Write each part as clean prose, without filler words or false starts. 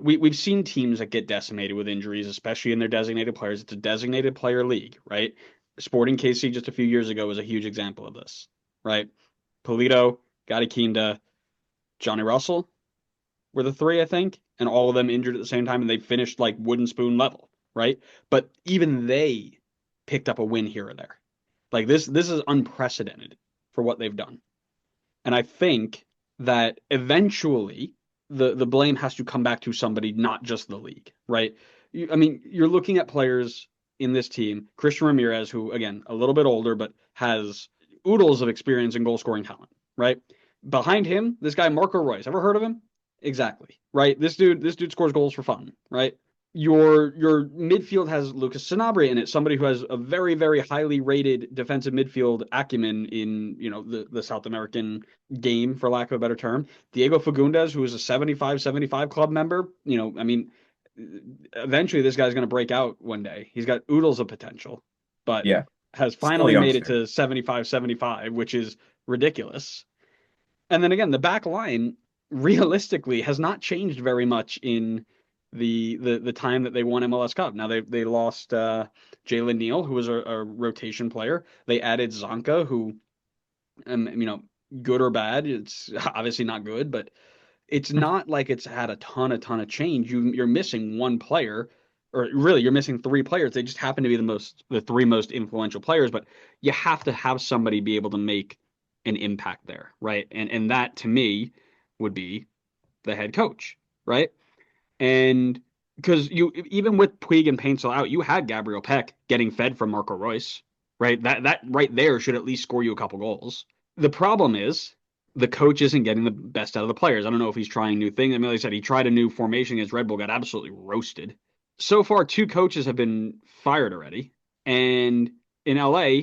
we've seen teams that get decimated with injuries, especially in their designated players. It's a designated player league, right? Sporting KC just a few years ago was a huge example of this, right? Polito, Gadi Kinda, Johnny Russell were the three, I think, and all of them injured at the same time, and they finished like wooden spoon level, right? But even they picked up a win here or there. Like this is unprecedented for what they've done. And I think that eventually the blame has to come back to somebody, not just the league, right? I mean, you're looking at players in this team, Christian Ramirez, who again a little bit older but has oodles of experience and goal scoring talent, right? Behind him, this guy Marco Royce. Ever heard of him? Exactly, right? This dude scores goals for fun, right? Your midfield has Lucas Sanabria in it, somebody who has a very, very highly rated defensive midfield acumen in, the South American game, for lack of a better term. Diego Fagundes, who is a 75-75 club member, I mean, eventually this guy's going to break out one day. He's got oodles of potential, but Yeah, has still a finally made it youngster. to 75-75, which is ridiculous. And then again, the back line realistically has not changed very much in the time that they won MLS Cup. Now they lost Jalen Neal, who was a rotation player. They added Zonka, who good or bad, it's obviously not good, but it's not like it's had a ton of change. You're missing one player, or really you're missing three players. They just happen to be the three most influential players, but you have to have somebody be able to make an impact there, right? And that to me would be the head coach, right? And because you even with Puig and Paintsel out, you had Gabriel Peck getting fed from Marco Royce, right? That right there should at least score you a couple goals. The problem is the coach isn't getting the best out of the players. I don't know if he's trying new things. I mean, like I said, he tried a new formation against Red Bull, got absolutely roasted. So far, two coaches have been fired already. And in LA,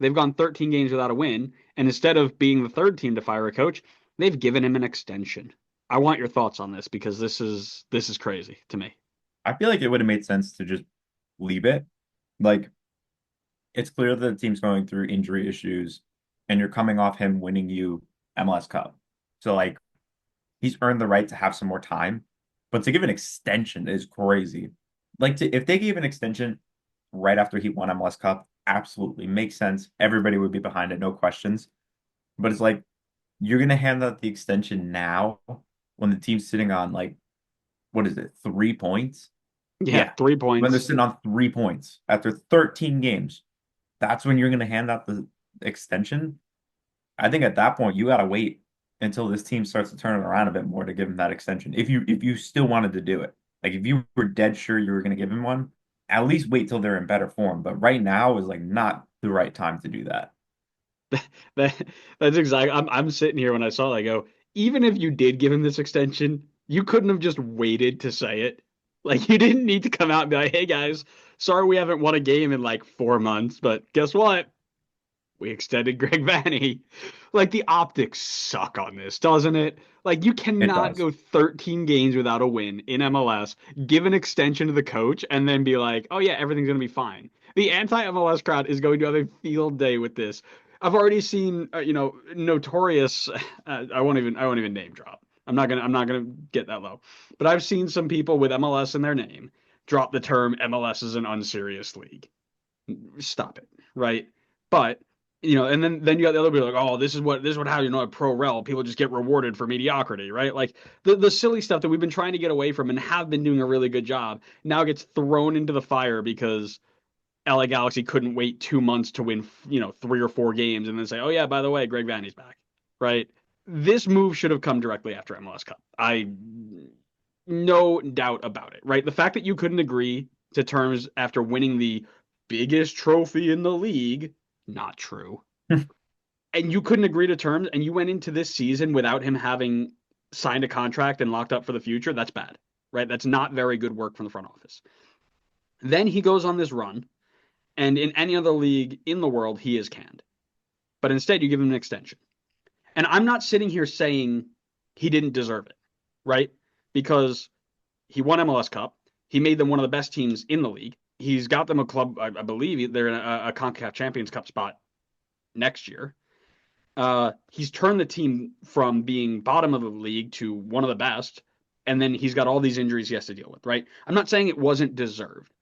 they've gone 13 games without a win. And instead of being the third team to fire a coach, they've given him an extension. I want your thoughts on this because this is crazy to me. I feel like it would have made sense to just leave it. Like, it's clear that the team's going through injury issues, and you're coming off him winning you MLS Cup. So, like, he's earned the right to have some more time. But to give an extension is crazy. Like, if they gave an extension right after he won MLS Cup, absolutely makes sense. Everybody would be behind it, no questions. But it's like, you're going to hand out the extension now when the team's sitting on, like, what is it, 3 points? Yeah, Yeah. three When they're points. sitting on 3 points after 13 games, that's when you're going to hand out the extension. I think at that point, you got to wait until this team starts to turn it around a bit more to give him that extension. If you still wanted to do it, like if you were dead sure you were going to give him one, at least wait till they're in better form. But right now is like not the right time to do that. That that's exactly. I'm sitting here when I saw it, I go, even if you did give him this extension, you couldn't have just waited to say it. Like you didn't need to come out and be like, "Hey guys, sorry we haven't won a game in like 4 months, but guess what? We extended Greg Vanney." Like the optics suck on this, doesn't it? Like you It cannot does. go 13 games without a win in MLS, give an extension to the coach, and then be like, "Oh yeah, everything's gonna be fine." The anti-MLS crowd is going to have a field day with this. I've already seen, notorious. I won't even name drop. I'm not gonna get that low. But I've seen some people with MLS in their name drop the term MLS is an unserious league. Stop it, right? But and then you got the other people like, oh, this is what how a pro rel people just get rewarded for mediocrity, right? Like the silly stuff that we've been trying to get away from and have been doing a really good job now gets thrown into the fire because LA Galaxy couldn't wait 2 months to win, 3 or 4 games and then say, oh yeah, by the way, Greg Vanney's back, right? This move should have come directly after MLS Cup. I no doubt about it, right? The fact that you couldn't agree to terms after winning the biggest trophy in the league, not true. And you couldn't agree to terms and you went into this season without him having signed a contract and locked up for the future, that's bad, right? That's not very good work from the front office. Then he goes on this run, and in any other league in the world, he is canned. But instead, you give him an extension. And I'm not sitting here saying he didn't deserve it, right? Because he won MLS Cup. He made them one of the best teams in the league. He's got them a club, I believe they're in a CONCACAF Champions Cup spot next year. He's turned the team from being bottom of the league to one of the best. and then he's got all these injuries he has to deal with, right? I'm not saying it wasn't deserved.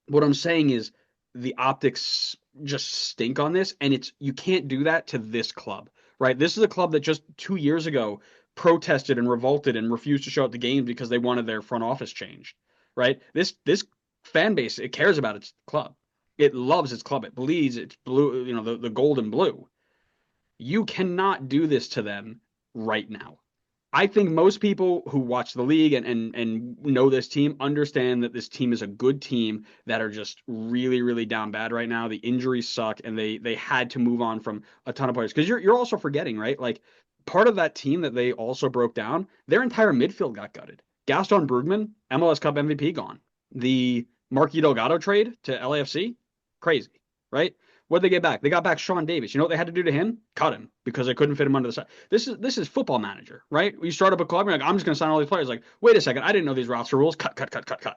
What I'm saying is the optics just stink on this, and it's you can't do that to this club, right? This is a club that just 2 years ago protested and revolted and refused to show up to games because they wanted their front office changed, right? This fan base, it cares about its club. It loves its club. It bleeds its blue, the gold and blue. You cannot do this to them right now. I think most people who watch the league and know this team understand that this team is a good team that are just really, really down bad right now. The injuries suck, and they had to move on from a ton of players. Because you're also forgetting, right? Like part of that team that they also broke down, their entire midfield got gutted. Gaston Brugman, MLS Cup MVP, gone. The Marquis Delgado trade to LAFC, crazy, right? What did they get back? They got back Sean Davis. You know what they had to do to him? Cut him because they couldn't fit him under the side. This is football manager, right? You start up a club, you're like, I'm just gonna sign all these players. Like, wait a second, I didn't know these roster rules. Cut, cut, cut, cut, cut.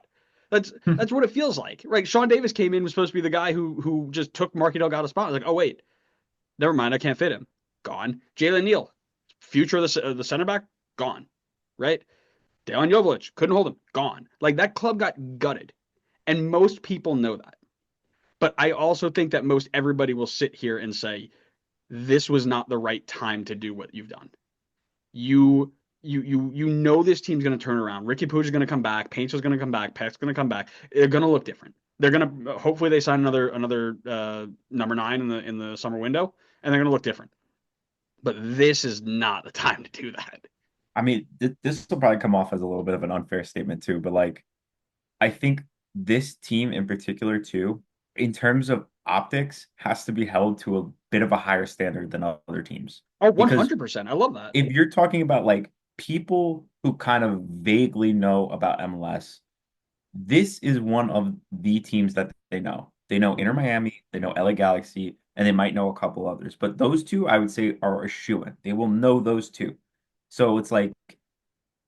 That's what it feels like, right? Sean Davis came in, was supposed to be the guy who just took Marky Delgado's spot. I was like, oh wait, never mind, I can't fit him. Gone. Jalen Neal, future of the center back, gone, right? Dejan Joveljic, couldn't hold him, gone. Like that club got gutted, and most people know that. But I also think that most everybody will sit here and say, this was not the right time to do what you've done. You know this team's going to turn around. Ricky Puig is going to come back. Painter's going to come back. Peck's going to come back. They're going to look different. They're going to hopefully they sign another number 9 in the summer window, and they're going to look different. But this is not the time to do that. I mean, this will probably come off as a little bit of an unfair statement too, but like, I think this team in particular too, in terms of optics, has to be held to a bit of a higher standard than other teams. Oh, Because 100%. I love that. if you're talking about like people who kind of vaguely know about MLS, this is one of the teams that they know. They know Inter Miami, they know LA Galaxy, and they might know a couple others. But those two, I would say, are a shoo-in. They will know those two. So it's like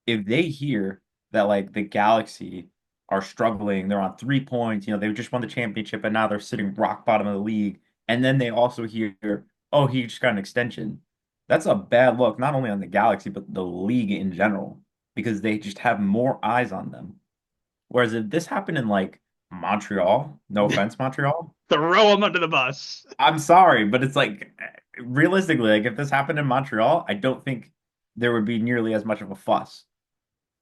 if they hear that like the Galaxy are struggling, they're on 3 points, they just won the championship and now they're sitting rock bottom of the league. And then they also hear, oh, he just got an extension. That's a bad look, not only on the Galaxy, but the league in general, because they just have more eyes on them. Whereas if this happened in like Montreal, no offense, Montreal, Throw them under the bus. I'm sorry, but it's like realistically, like if this happened in Montreal, I don't think there would be nearly as much of a fuss.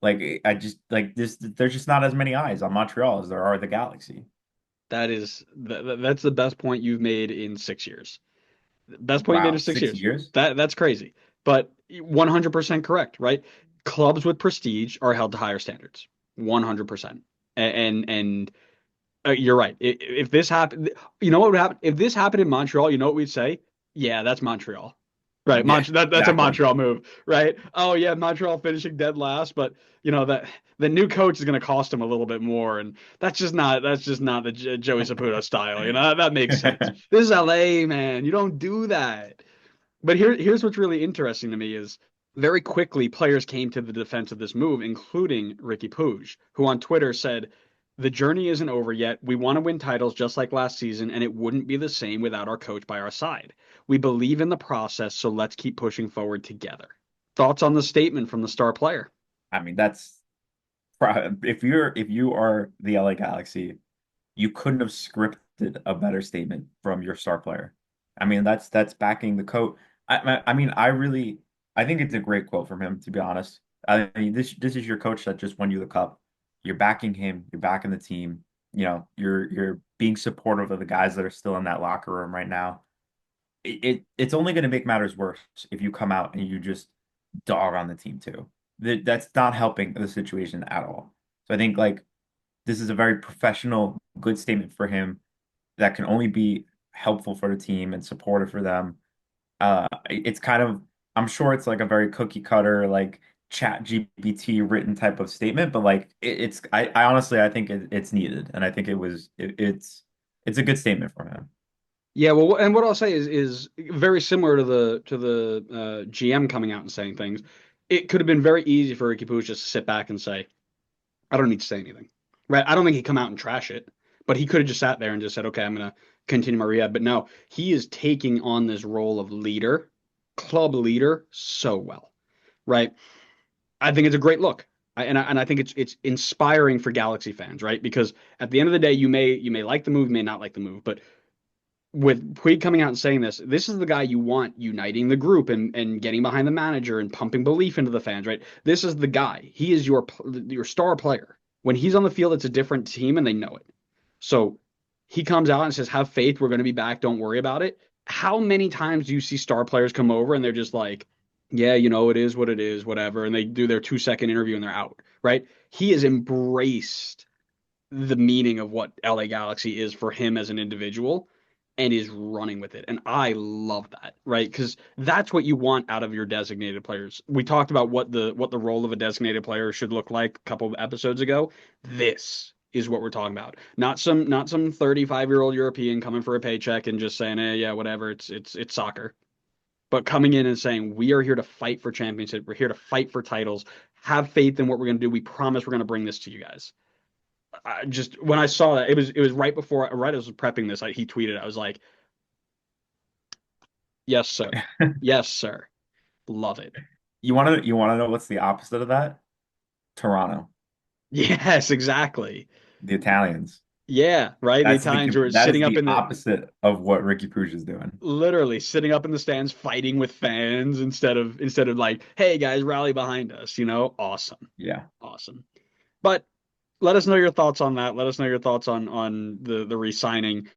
Like I just like this, there's just not as many eyes on Montreal as there are the Galaxy. That's the best point you've made in 6 years. Best point you made Wow, in six six years. years? That's crazy, but 100% correct, right? Clubs with prestige are held to higher standards, 100%. And you're right. If this happened, you know what would happen? If this happened in Montreal, you know what we'd say? Yeah, that's Montreal. Right, Yeah, that's a exactly. Montreal move, right? Oh yeah, Montreal finishing dead last, but that the new coach is going to cost him a little bit more, and that's just not the Joey Saputo style. That makes sense. This is LA, man. You don't do that. But here's what's really interesting to me is very quickly players came to the defense of this move, including Ricky Puig, who on Twitter said, "The journey isn't over yet. We want to win titles just like last season, and it wouldn't be the same without our coach by our side. We believe in the process, so let's keep pushing forward together." Thoughts on the statement from the star player? I mean, that's if you are the LA Galaxy, you couldn't have scripted a better statement from your star player. I mean, that's backing the coach. I mean, I think it's a great quote from him, to be honest. I mean, this is your coach that just won you the cup. You're backing him. You're backing the team. You're being supportive of the guys that are still in that locker room right now. It's only going to make matters worse if you come out and you just dog on the team too. That's not helping the situation at all. So I think like this is a very professional, good statement for him that can only be helpful for the team and supportive for them. It's kind of, I'm sure it's like a very cookie cutter, like chat GPT written type of statement, but like I honestly, I think it's needed. And I think it's a good statement from him. Yeah, well, and what I'll say is very similar to the GM coming out and saying things. It could have been very easy for Ricky Puig just to sit back and say, I don't need to say anything. Right? I don't think he'd come out and trash it, but he could have just sat there and just said, okay, I'm going to continue my rehab. But no, he is taking on this role of leader, club leader, so well. Right? I think it's a great look. And I think it's inspiring for Galaxy fans, right? Because at the end of the day, you may like the move, you may not like the move, but with Puig coming out and saying this is the guy you want uniting the group and getting behind the manager and pumping belief into the fans, right? This is the guy. He is your star player. When he's on the field, it's a different team and they know it. So he comes out and says, "Have faith. We're going to be back. Don't worry about it." How many times do you see star players come over and they're just like, "Yeah, it is what it is, whatever," and they do their 2 second interview and they're out, right? He has embraced the meaning of what LA Galaxy is for him as an individual and is running with it. And I love that, right? Because that's what you want out of your designated players. We talked about what the role of a designated player should look like a couple of episodes ago. This is what we're talking about. Not some 35-year-old European coming for a paycheck and just saying, "Hey, yeah, whatever, it's soccer." But coming in and saying, "We are here to fight for championship. We're here to fight for titles. Have faith in what we're going to do. We promise we're going to bring this to you guys." I just when I saw that, it was right as I was prepping this, he tweeted. I was like, "Yes, sir. Yes, sir. Love it." You want to know what's the opposite of that? Toronto, Yes, exactly. the Italians. Yeah, right. The Italians were That is sitting up the in the opposite of what Ricky Puig is doing. literally sitting up in the stands fighting with fans instead of like, "Hey guys, rally behind us." Awesome. Yeah. Awesome. But let us know your thoughts on that. Let us know your thoughts on the re-signing.